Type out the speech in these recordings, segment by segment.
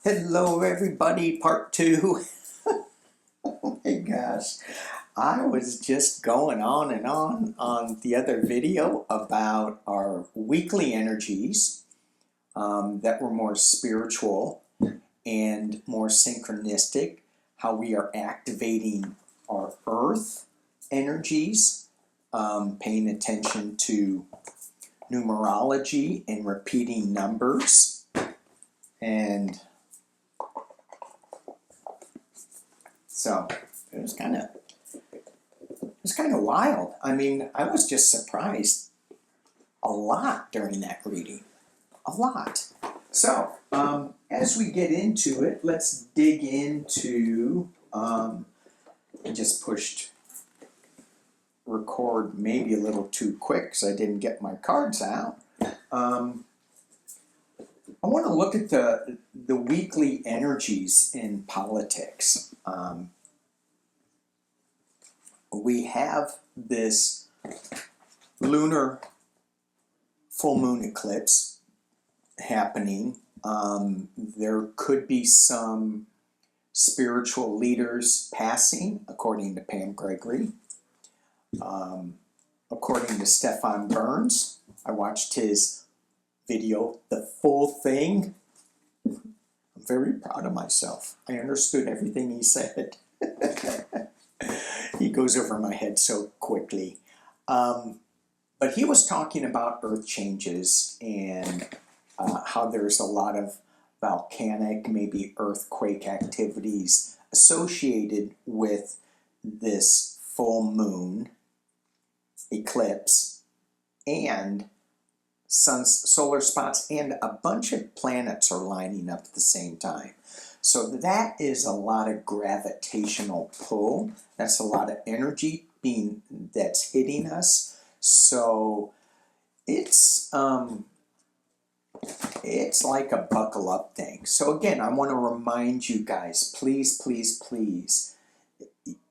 Hello everybody, part two. Oh my gosh. I was just going on and on the other video about our weekly energies that were more spiritual and more synchronistic, how we are activating our earth energies, paying attention to numerology and repeating numbers. And so it was kind of wild. I mean, I was just surprised a lot during that reading, a lot. So as we get into it, let's dig into. I just pushed record maybe a little too quick because I didn't get my cards out. I want to look at the weekly energies in politics. We have this lunar full moon eclipse happening. There could be some spiritual leaders passing, according to Pam Gregory. According to Stefan Burns, I watched his video, the full thing. I'm very proud of myself. I understood everything he said. He goes over my head so quickly. But he was talking about earth changes and how there's a lot of volcanic, maybe earthquake activities associated with this full moon eclipse and solar spots, and a bunch of planets are lining up at the same time. So that is a lot of gravitational pull. That's a lot of energy that's hitting us. So it's like a buckle up thing. So again, I want to remind you guys, please, please, please,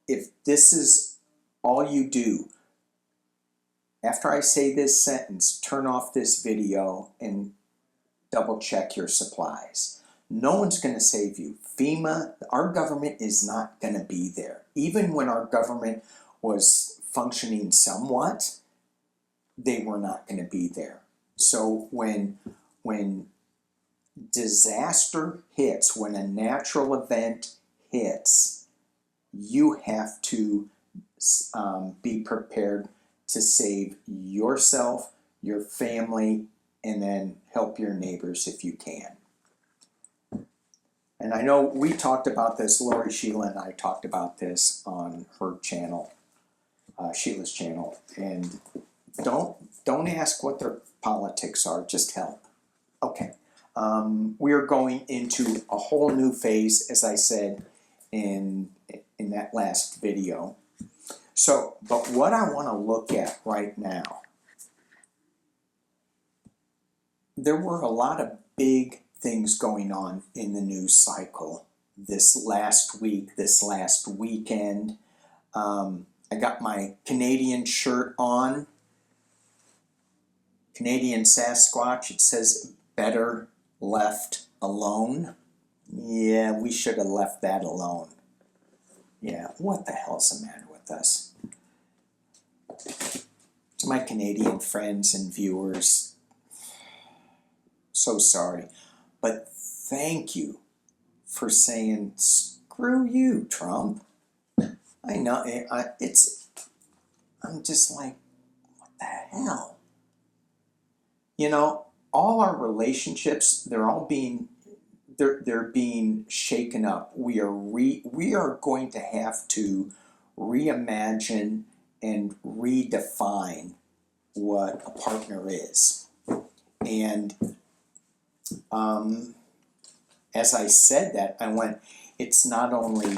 if this is all you do, after I say this sentence, turn off this video and double check your supplies. No one's going to save you. FEMA, our government is not going to be there. Even when our government was functioning somewhat, they were not going to be there. So when disaster hits, when a natural event hits, you have to be prepared to save yourself, your family, and then help your neighbors if you can. And I know we talked about this, Lori, Sheila, and I talked about this on her channel, Sheila's channel. And don't ask what their politics are, just help. Okay. We are going into a whole new phase, as I said in that last video. So, but what I want to look at right now, there were a lot of big things going on in the news cycle this last week, this last weekend. I got my Canadian shirt on, Canadian Sasquatch. It says better left alone. Yeah, we should have left that alone. Yeah, what the hell's the matter with us? To my Canadian friends and viewers, so sorry. But thank you for saying, screw you, Trump. I know, I'm just like, what the hell? You know, all our relationships, they're being shaken up. We are going to have to reimagine and redefine what a partner is. And as I said that, I went, it's not only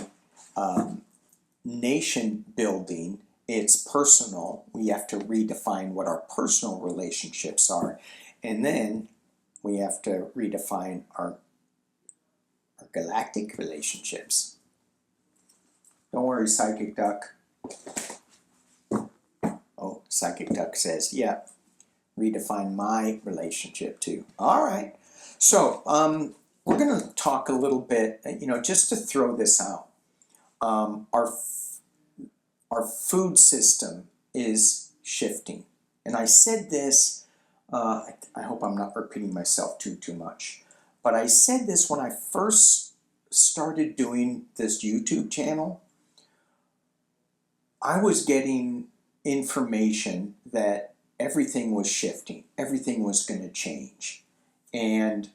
nation building, it's personal. We have to redefine what our personal relationships are. And then we have to redefine our galactic relationships. Don't worry, Psychic Duck. Oh, Psychic Duck says, yeah, redefine my relationship too. All right. So, we're going to talk a little bit, just to throw this out. Our food system is shifting. And I said this, I hope I'm not repeating myself too much, but I said this when I first started doing this YouTube channel. I was getting information that everything was shifting, everything was going to change. And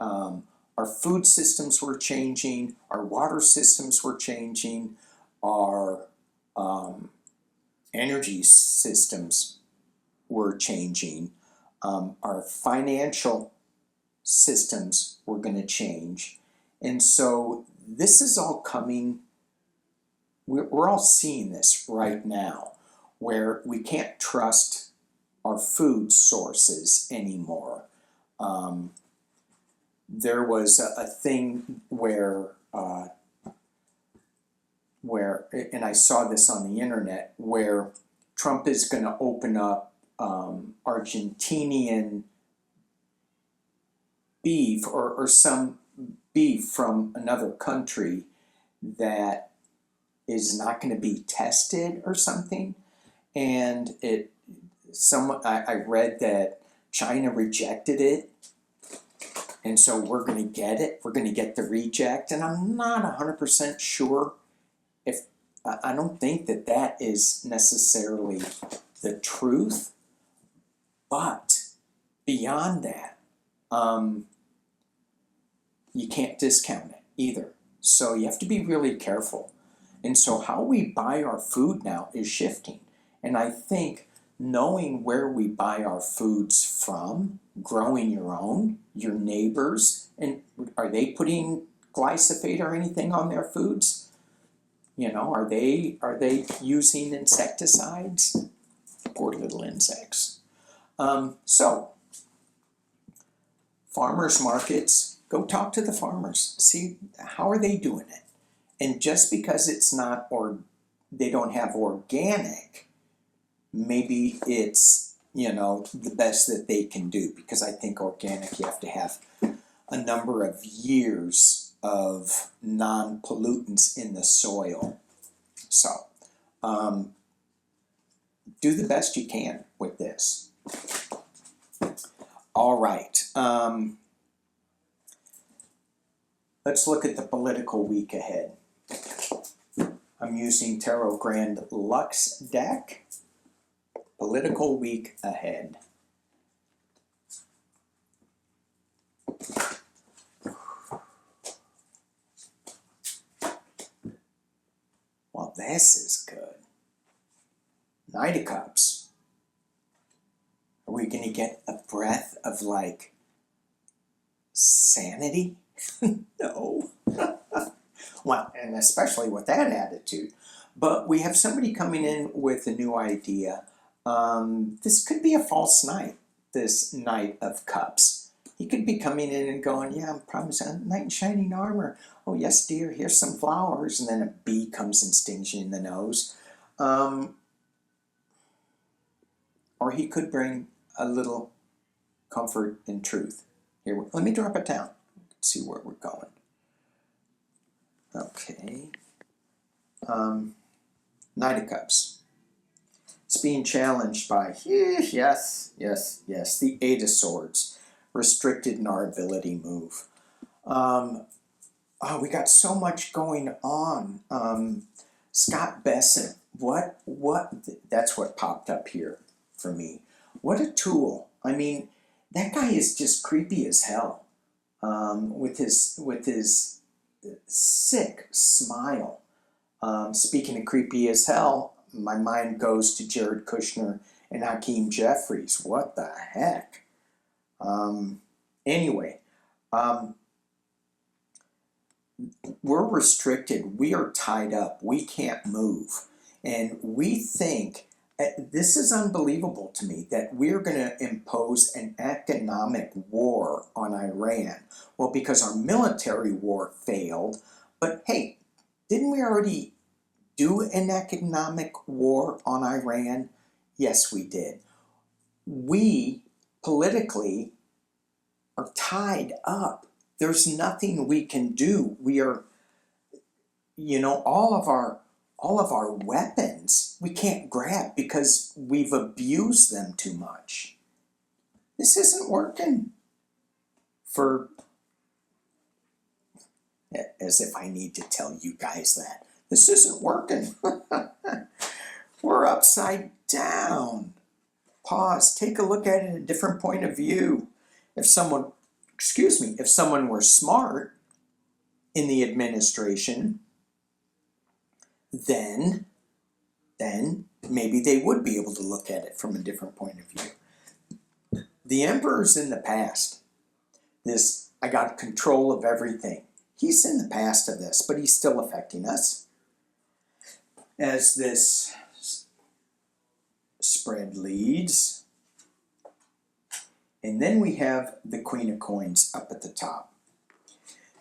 our food systems were changing, our water systems were changing, our energy systems were changing, our financial systems were going to change. And so this is all coming, we're all seeing this right now, where we can't trust our food sources anymore. There was a thing where, and I saw this on the internet, where Trump is going to open up Argentinian beef or some beef from another country that is not going to be tested or something. And I read that China rejected it. And so we're going to get it. We're going to get the reject. And I'm not 100% sure if, I don't think that is necessarily the truth. But beyond that, you can't discount it either. So you have to be really careful. And so how we buy our food now is shifting. And I think knowing where we buy our foods from, growing your own, your neighbors, and are they putting glyphosate or anything on their foods? Are they using insecticides? Poor little insects. So farmers markets, go talk to the farmers. See how are they doing it. And just because it's not, or they don't have organic, maybe it's, the best that they can do. Because I think organic, you have to have a number of years of non-pollutants in the soil. So, do the best you can with this. All right. Let's look at the political week ahead. I'm using Tarot Grand Lux deck. Political week ahead. Well, this is good. Knight of Cups. Are we going to get a breath of sanity? No. Well, and especially with that attitude. But we have somebody coming in with a new idea. This could be a false knight, this Knight of Cups. He could be coming in and going, yeah, I'm promising a knight in shining armor. Oh, yes, dear, here's some flowers. And then a bee comes and stings you in the nose. Or he could bring a little comfort and truth. Here, let me drop it down. Let's see where we're going. Okay. Knight of Cups. It's being challenged by, yes, the Eight of Swords. Restricted in our ability move. We got so much going on. Scott Besson, what, that's what popped up here for me. What a tool. I mean, that guy is just creepy as hell. With his sick smile. Speaking of creepy as hell, my mind goes to Jared Kushner and Hakeem Jeffries. What the heck? Anyway, we're restricted. We are tied up. We can't move. And we think, this is unbelievable to me, that we're going to impose an economic war on Iran. Well, because our military war failed. But hey, didn't we already do an economic war on Iran? Yes, we did. We politically are tied up. there's nothing we can do. We are, all of our weapons we can't grab because we've abused them too much. This isn't working for, as if I need to tell you guys that. This isn't working. We're upside down. Pause, take a look at it a different point of view. If someone were smart in the administration, then maybe they would be able to look at it from a different point of view. The emperor's in the past. This, I got control of everything. He's in the past of this, but he's still affecting us. As this spread leads. And then we have the Queen of Coins up at the top.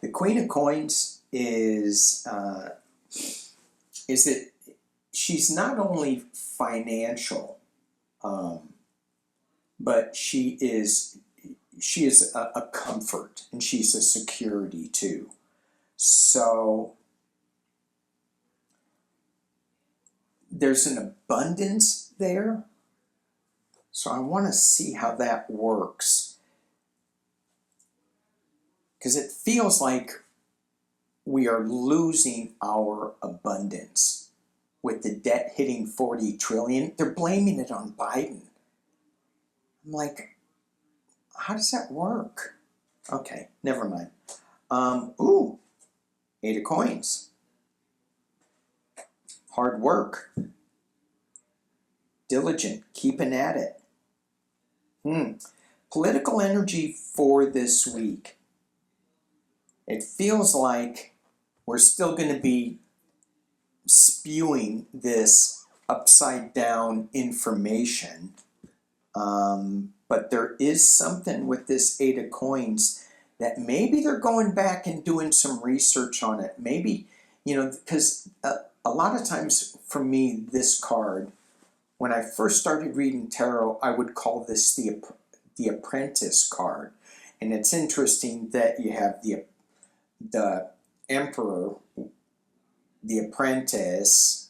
The Queen of Coins is she's not only financial, but she is a comfort, and she's a security too. So there's an abundance there. So I want to see how that works, because it feels like we are losing our abundance with the debt hitting 40 trillion. They're blaming it on Biden. I'm like, how does that work? Okay, never mind. Ooh, 8 of Coins. Hard work. Diligent, keeping at it. Political energy for this week. It feels like we're still going to be spewing this upside down information. But there is something with this 8 of Coins that maybe they're going back and doing some research on it. Maybe, because a lot of times for me, this card, when I first started reading tarot, I would call this the apprentice card. And it's interesting that you have the emperor, the apprentice.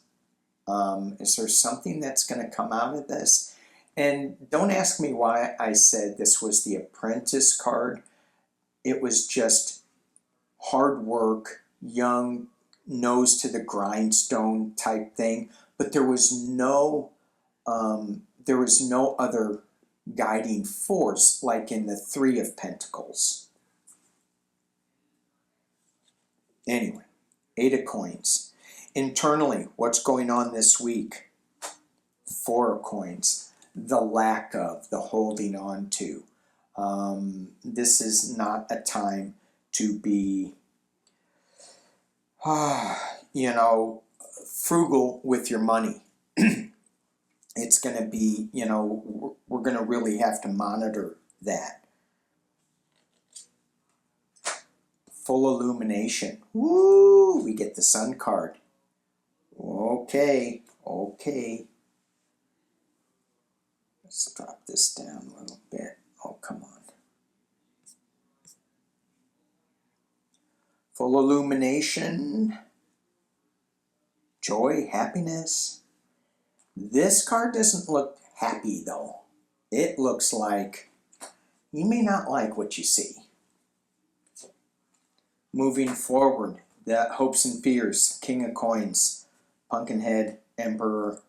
Is there something that's going to come out of this? And don't ask me why I said this was the apprentice card. It was just hard work, young, nose to the grindstone type thing. But there was no other guiding force like in the 3 of Pentacles. Anyway, 8 of Coins. Internally, what's going on this week? 4 of Coins. The lack of, the holding on to. This is not a time to be, frugal with your money. It's going to be, we're going to really have to monitor that. Full illumination. Woo! We get the Sun card. Okay. Let's drop this down a little bit. Oh, come on. Full illumination. Joy, happiness. This card doesn't look happy, though. It looks like you may not like what you see. Moving forward, the hopes and fears, King of Coins, Pumpkinhead, Emperor,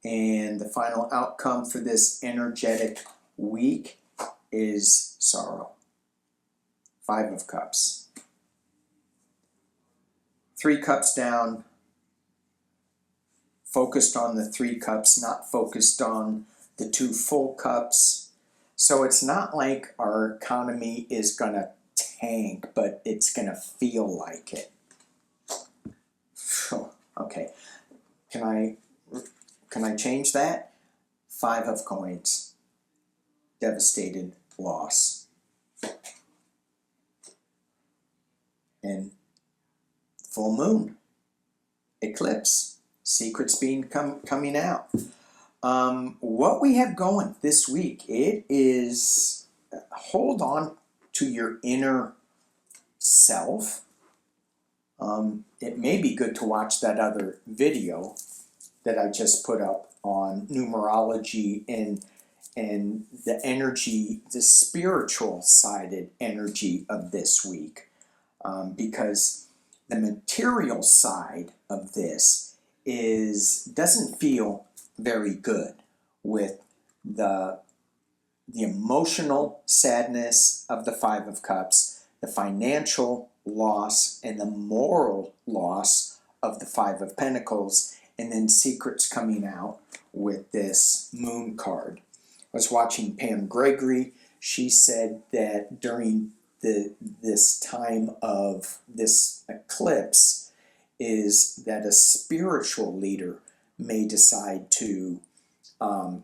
and the final outcome for this energetic week is sorrow. 5 of Cups. 3 cups down. Focused on the 3 cups, not focused on the 2 full cups. So it's not like our economy is going to tank, but it's going to feel like it. Okay. Can I change that? 5 of Coins. Devastated, loss. And full moon. Eclipse. Secrets being coming out. What we have going this week, it is hold on to your inner self. It may be good to watch that other video that I just put up on numerology and the energy, the spiritual sided energy of this week, because the material side of this doesn't feel very good with the emotional sadness of the Five of Cups, the financial loss, and the moral loss of the Five of Pentacles, and then secrets coming out with this Moon card. I was watching Pam Gregory. She said that during this time of this eclipse is that a spiritual leader may decide to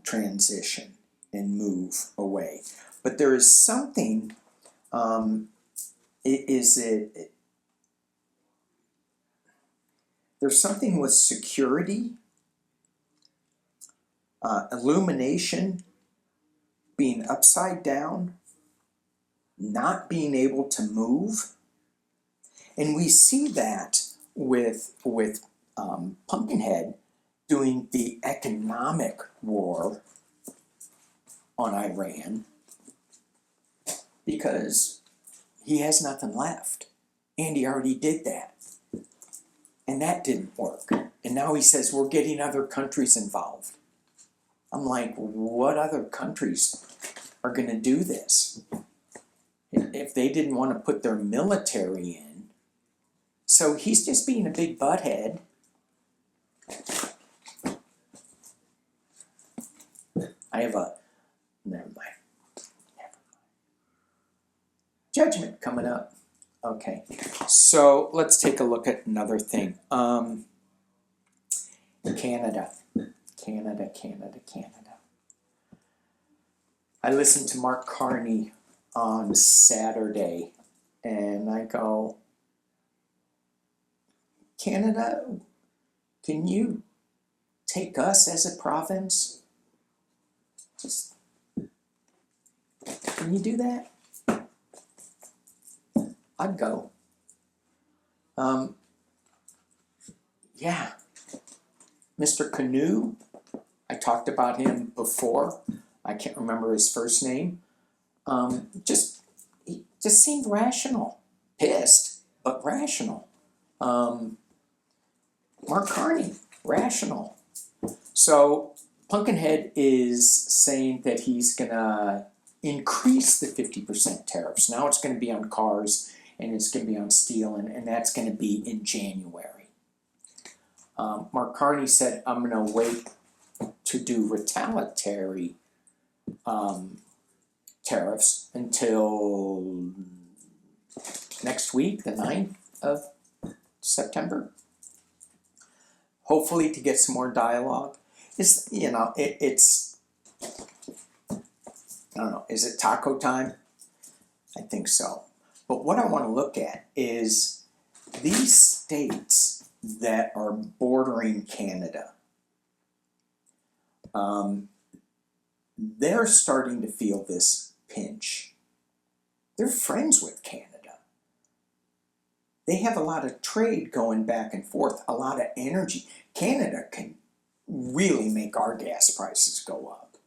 transition and move away. But there is something, there's something with security, illumination, being upside down, not being able to move. And we see that with Pumpkinhead doing the economic war on Iran, because he has nothing left. And he already did that. And that didn't work. And now he says, we're getting other countries involved. I'm like, what other countries are going to do this? If they didn't want to put their military in. So he's just being a big butthead. Never mind. Judgment coming up. Okay, so let's take a look at another thing. Canada. I listened to Mark Carney on Saturday, and I go, Canada, can you take us as a province? Can you do that? I'd go. Yeah. Mr. Canoe, I talked about him before. I can't remember his first name. He just seemed rational. Pissed, but rational. Mark Carney, rational. So Pumpkinhead is saying that he's going to increase the 50% tariffs. Now it's going to be on cars, and it's going to be on steel, and that's going to be in January. Mark Carney said, I'm going to wait to do retaliatory tariffs until next week, the 9th of September. Hopefully to get some more dialogue. It's, I don't know, is it taco time? I think so. But what I want to look at is these states that are bordering Canada. They're starting to feel this pinch. They're friends with Canada. They have a lot of trade going back and forth, a lot of energy. Canada can really make our gas prices go up.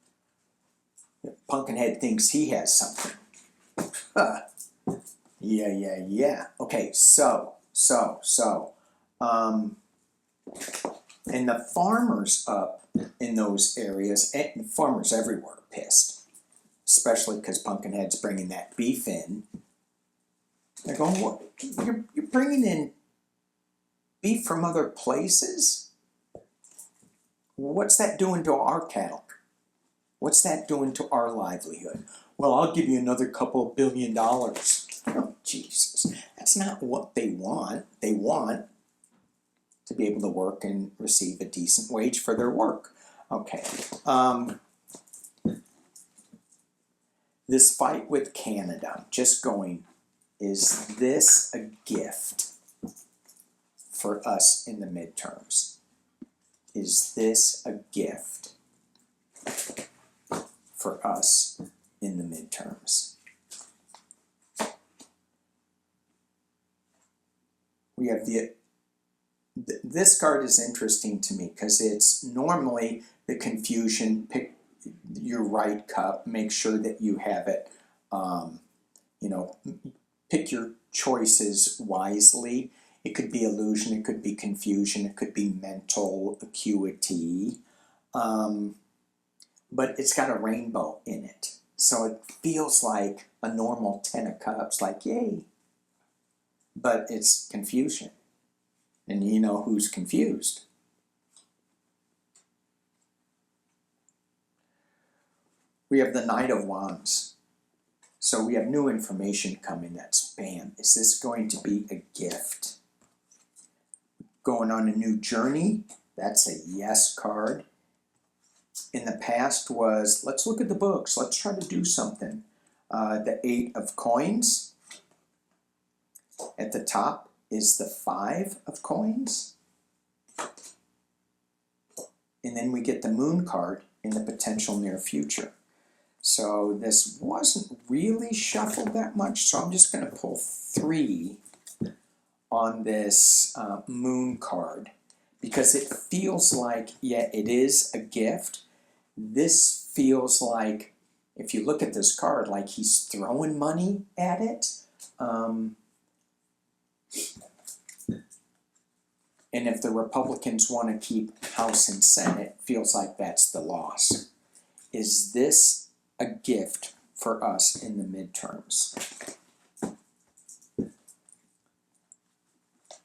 Pumpkinhead thinks he has something. Yeah. Okay, so. And the farmers up in those areas, and farmers everywhere are pissed, especially because Pumpkinhead's bringing that beef in. They're going, what? You're bringing in beef from other places? What's that doing to our cattle? What's that doing to our livelihood? Well, I'll give you another couple of $1 billion. Oh, Jesus. That's not what they want. They want to be able to work and receive a decent wage for their work. Okay. This fight with Canada, just going, is this a gift for us in the midterms? Is this a gift for us in the midterms? we have this card is interesting to me because it's normally the confusion. Pick your right cup, make sure that you have it, you know, pick your choices wisely. It could be illusion, it could be confusion, it could be mental acuity, but it's got a rainbow in it. So it feels like a normal 10 of cups, like yay, but it's confusion. And you know who's confused. We have the Knight of Wands. So we have new information coming. That's bam. Is this going to be a gift? Going on a new journey? That's a yes card. In the past was, let's look at the books. Let's try to do something. The 8 of Coins. At the top is the 5 of Coins. And then we get the Moon card in the potential near future. So this wasn't really shuffled that much, so I'm just going to pull 3 on this Moon card because it feels like, yeah, it is a gift. This feels like, if you look at this card, like he's throwing money at it. And if the Republicans want to keep House and Senate, feels like that's the loss. Is this a gift for us in the midterms?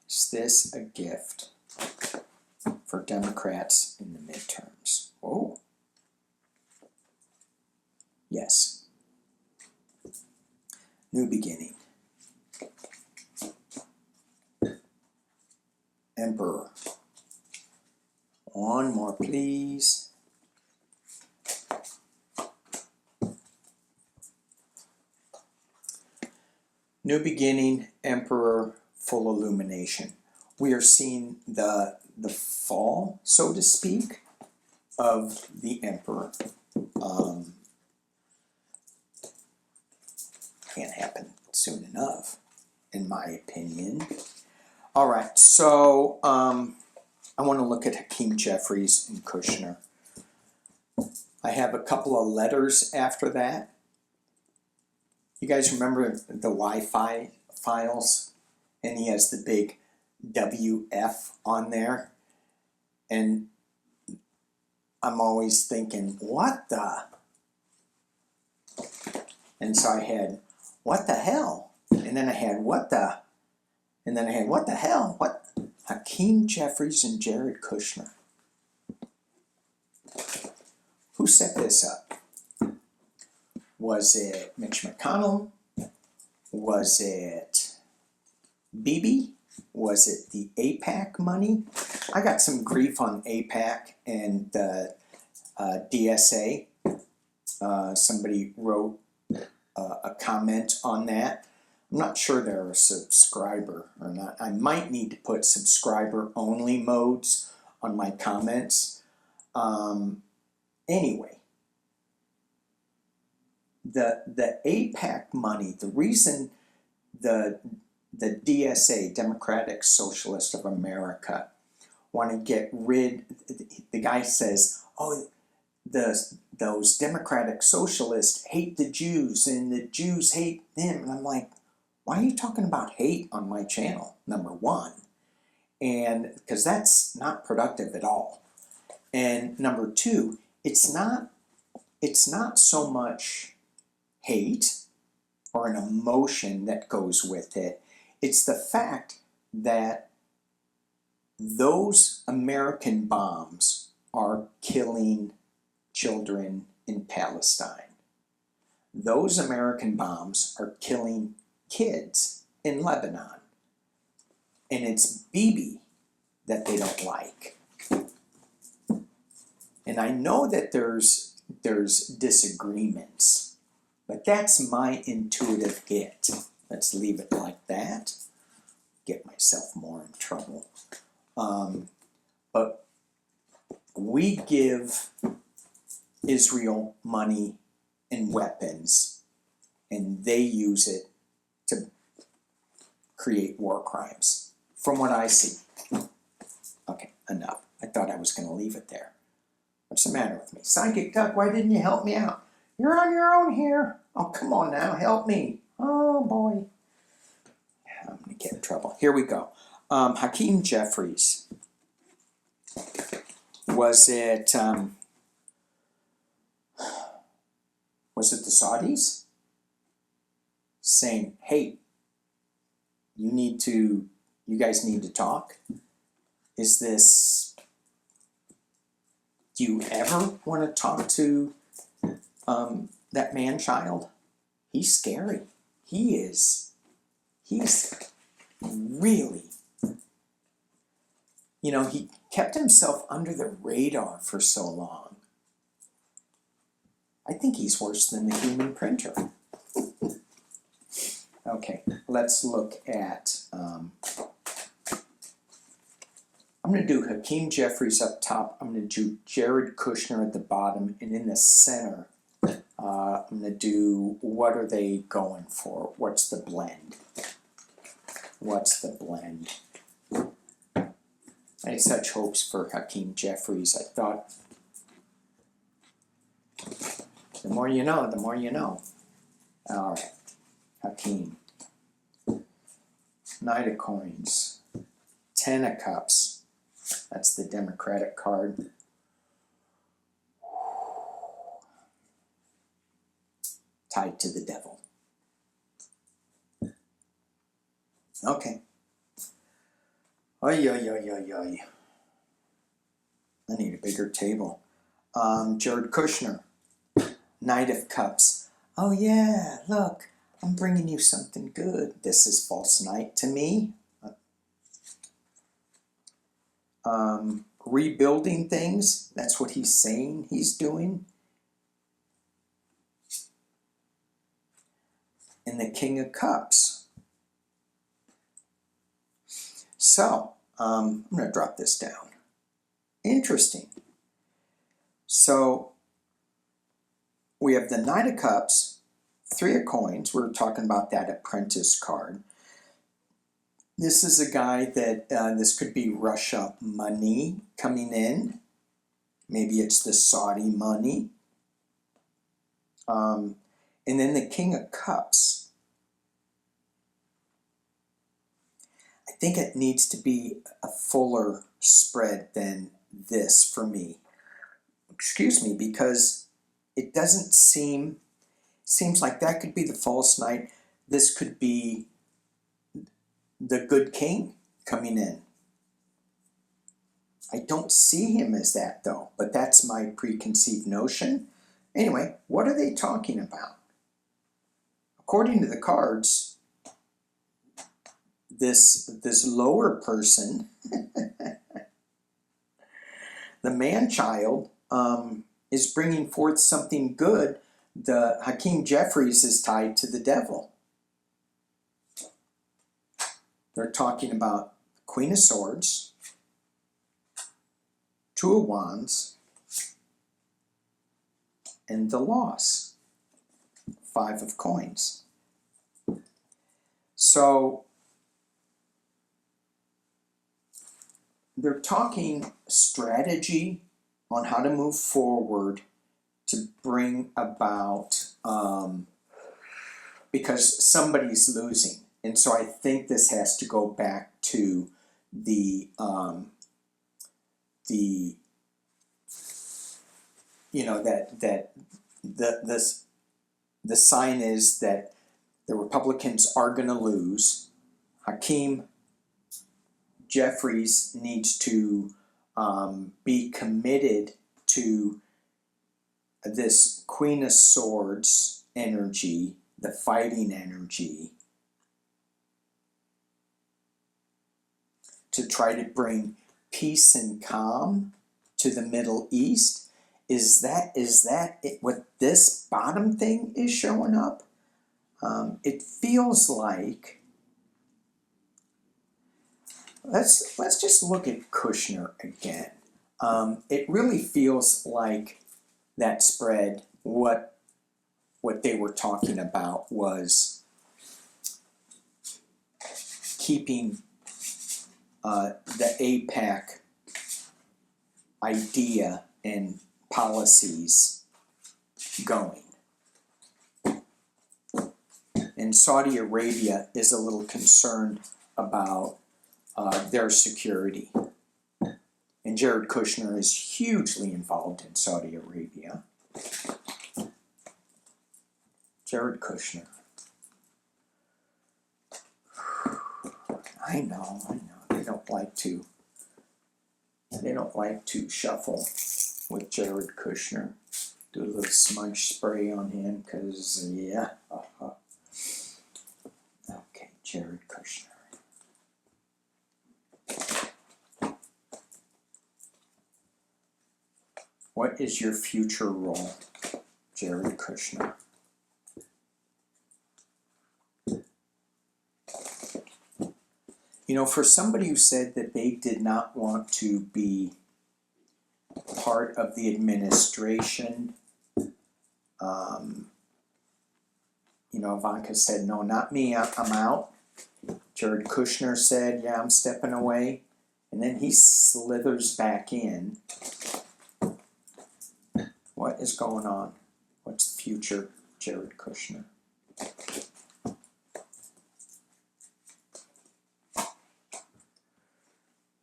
Is this a gift for Democrats in the midterms? Oh, yes. New beginning. Emperor. One more, please. New beginning, Emperor, full illumination. We are seeing the fall, so to speak, of the Emperor. Can't happen soon enough, in my opinion. All right, so I want to look at Hakeem, Jeffries, and Kushner. I have a couple of letters after that. You guys remember the Wi-Fi files? And he has the big WF on there. And I'm always thinking, what the? And so I had, what the hell? And then I had, what the? And then I had, what the hell? What? Hakeem, Jeffries, and Jared Kushner. Who set this up? Was it Mitch McConnell? Was it Bibi? Was it the AIPAC money? I got some grief on AIPAC and DSA. Somebody wrote a comment on that. I'm not sure they're a subscriber or not. I might need to put subscriber-only modes on my comments. Anyway. The AIPAC money, the reason the DSA, Democratic Socialist of America, want to get rid, the guy says, oh, those Democratic Socialists hate the Jews and the Jews hate them. And I'm like, why are you talking about hate on my channel, number one? And because that's not productive at all. And number two, it's not so much hate or an emotion that goes with it. It's the fact that those American bombs are killing children in Palestine. Those American bombs are killing kids in Lebanon. And it's Bibi that they don't like. And I know that there's disagreements, but that's my intuitive get. Let's leave it like that. Get myself more in trouble. But we give Israel money and weapons, and they use it to create war crimes. from what I see. Okay, enough. I thought I was going to leave it there. What's the matter with me? Psychic Duck, why didn't you help me out? You're on your own here. Oh, come on now, help me. Oh, boy. I'm going to get in trouble. Here we go. Hakeem Jeffries. Was it the Saudis? Saying, hey, you guys need to talk? Is this, do you ever want to talk to that man-child? He's scary. He's really, you know, he kept himself under the radar for so long. I think he's worse than the human printer. Okay, let's look at, I'm going to do Hakeem Jeffries up top. I'm going to do Jared Kushner at the bottom. And in the center, I'm going to do, what are they going for? What's the blend? What's the blend? I had such hopes for Hakeem Jeffries. I thought, the more you know, the more you know. All right, Hakeem. Knight of Coins. 10 of Cups. That's the Democratic card. Tied to the devil. Okay. Oy, oy, oy, oy, oy. I need a bigger table. Jared Kushner. Knight of Cups. Oh yeah, look. I'm bringing you something good. This is false knight to me. Rebuilding things. That's what he's saying he's doing. And the King of Cups. So, I'm going to drop this down. Interesting. So, we have the Knight of Cups, 3 of Coins. We were talking about that apprentice card. This is a guy that, this could be Russia money coming in. Maybe it's the Saudi money. And then the King of Cups. I think it needs to be a fuller spread than this for me. Excuse me, because it doesn't seems like that could be the false knight. This could be the good king coming in. I don't see him as that though, but that's my preconceived notion. Anyway, what are they talking about? According to the cards, this lower person, the man-child, is bringing forth something good. The Hakeem Jeffries is tied to the devil. They're talking about Queen of Swords, 2 of Wands, and the Loss, 5 of Coins. So they're talking strategy on how to move forward to bring about, because somebody's losing. And so I think this has to go back to the you know, that the sign is that the Republicans are going to lose. Hakeem Jeffries needs to be committed to this Queen of Swords energy, the fighting energy, to try to bring peace and calm to the Middle East. Is that it, what this bottom thing is showing up? It feels like, let's just look at Kushner again. It really feels like that spread, what they were talking about was keeping the APAC idea and policies going. And Saudi Arabia is a little concerned about their security. And Jared Kushner is hugely involved in Saudi Arabia. Jared Kushner. I know. They don't like to shuffle with Jared Kushner. Do a little smudge spray on him, because, yeah. Okay, Jared Kushner. What is your future role, Jared Kushner? You know, for somebody who said that they did not want to be part of the administration, you know, Ivanka said, no, not me, I'm out. Jared Kushner said, yeah, I'm stepping away. And then he slithers back in. What is going on? What's the future, Jared Kushner?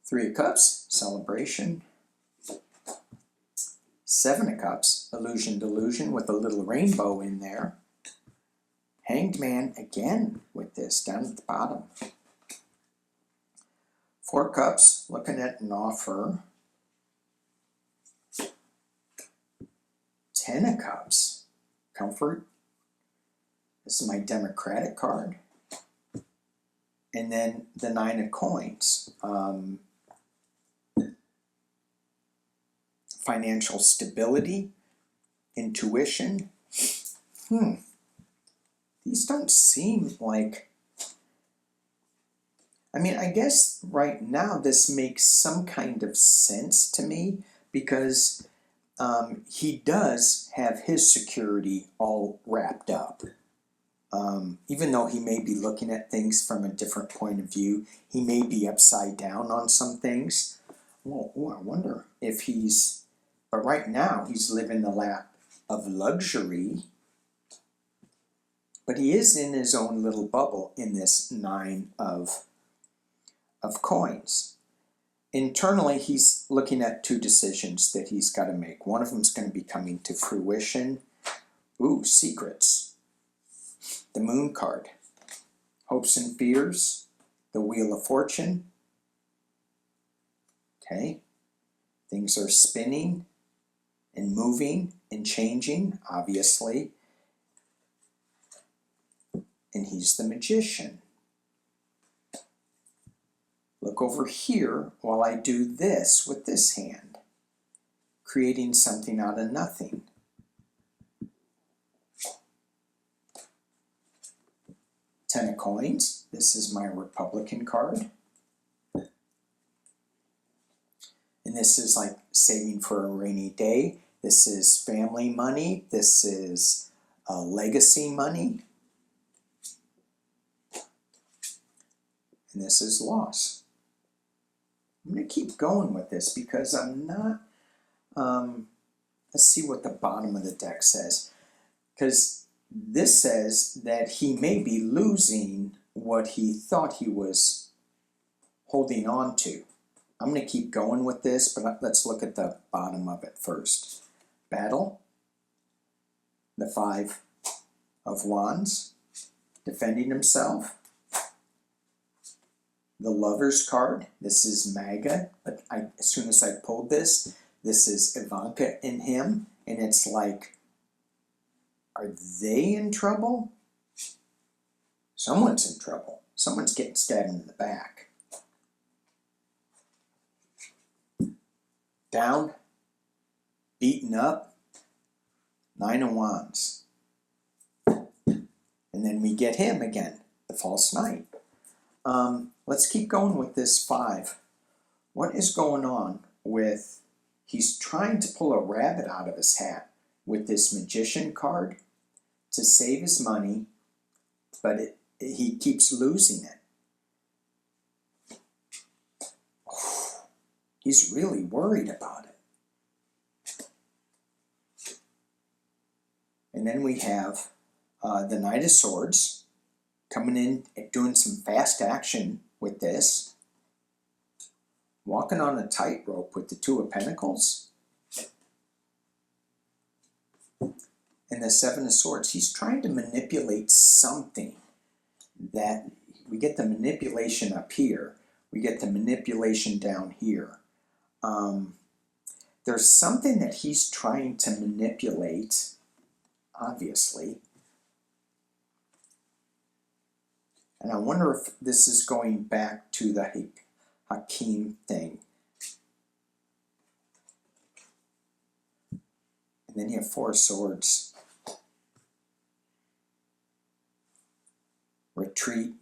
Three of Cups, celebration. Seven of Cups, illusion, delusion, with a little rainbow in there. Hanged Man again with this down at the bottom. Four of Cups, looking at an offer. 10 of Cups, comfort. This is my Democratic card. And then the 9 of Coins. Financial stability, intuition. These don't seem like... I mean, I guess right now this makes some kind of sense to me, because he does have his security all wrapped up. Even though he may be looking at things from a different point of view, he may be upside down on some things. Well, I wonder if he's... But right now, he's living the lap of luxury. But he is in his own little bubble in this 9 of Coins. Internally, he's looking at 2 decisions that he's got to make. One of them is going to be coming to fruition. Ooh, secrets. The Moon card. Hopes and fears. The Wheel of Fortune. Okay. Things are spinning and moving and changing, obviously. And he's the Magician. Look over here while I do this with this hand, creating something out of nothing. Ten of Coins. This is my Republican card. And this is like saving for a rainy day. This is family money. This is legacy money. And this is loss. I'm going to keep going with this because I'm not... let's see what the bottom of the deck says. Because this says that he may be losing what he thought he was holding on to. I'm going to keep going with this, but let's look at the bottom of it first. Battle. The 5 of Wands. Defending himself. The Lover's card. This is MAGA. But as soon as I pulled this, this is Ivanka and him. And it's like, are they in trouble? Someone's in trouble. Someone's getting stabbed in the back. Down, beaten up, 9 of Wands. And then we get him again, the False Knight. Let's keep going with this 5. What is going on with... He's trying to pull a rabbit out of his hat with this Magician card to save his money, but he keeps losing it. He's really worried about it. And then we have the Knight of Swords coming in and doing some fast action with this. Walking on a tightrope with the Two of Pentacles. And the Seven of Swords. He's trying to manipulate something. That we get the manipulation up here. We get the manipulation down here. There's something that he's trying to manipulate, obviously. And I wonder if this is going back to the Hakeem thing. And then you have Four of Swords. Retreat.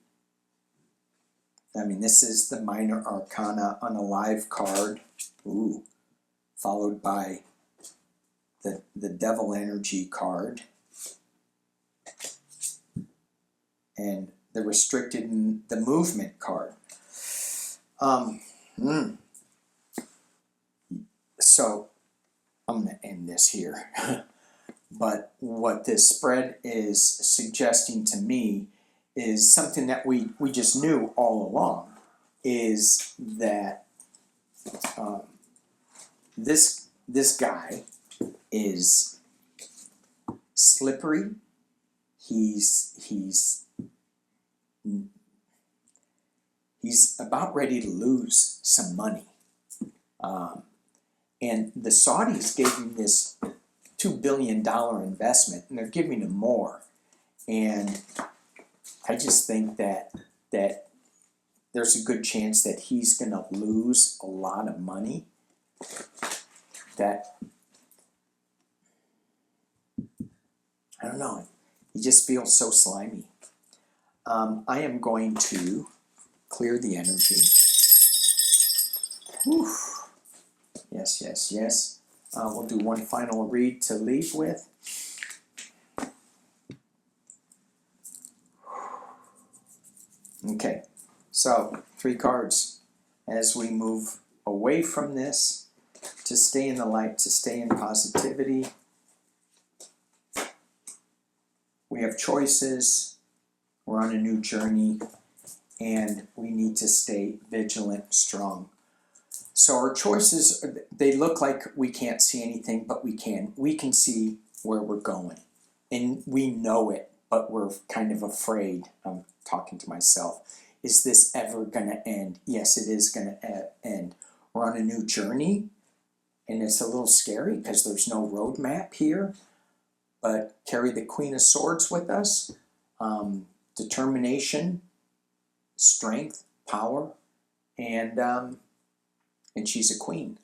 I mean, this is the Minor Arcana Unalive card. Ooh. Followed by the Devil Energy card. And the Restricted and the Movement card. So, I'm going to end this here. But what this spread is suggesting to me is something that we just knew all along, is that this guy is slippery. He's about ready to lose some money. And the Saudis gave him this $2 billion investment, and they're giving him more. And I just think that there's a good chance that he's going to lose a lot of money. That, I don't know, he just feels so slimy. I am going to clear the energy. Whew. Yes, yes, yes. We'll do one final read to leave with. Okay, so 3 cards as we move away from this to stay in the light, to stay in positivity. We have choices, we're on a new journey, and we need to stay vigilant, strong. So our choices, they look like we can't see anything, but we can. We can see where we're going, and we know it, but we're kind of afraid. I'm talking to myself. Is this ever going to end? Yes, it is going to end. We're on a new journey, and it's a little scary because there's no roadmap here, but carry the Queen of Swords with us. Determination, strength, power, and she's a queen.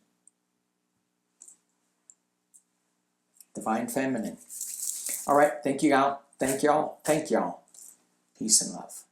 Divine Feminine. All right, thank you all. Thank y'all. Thank y'all. Peace and love.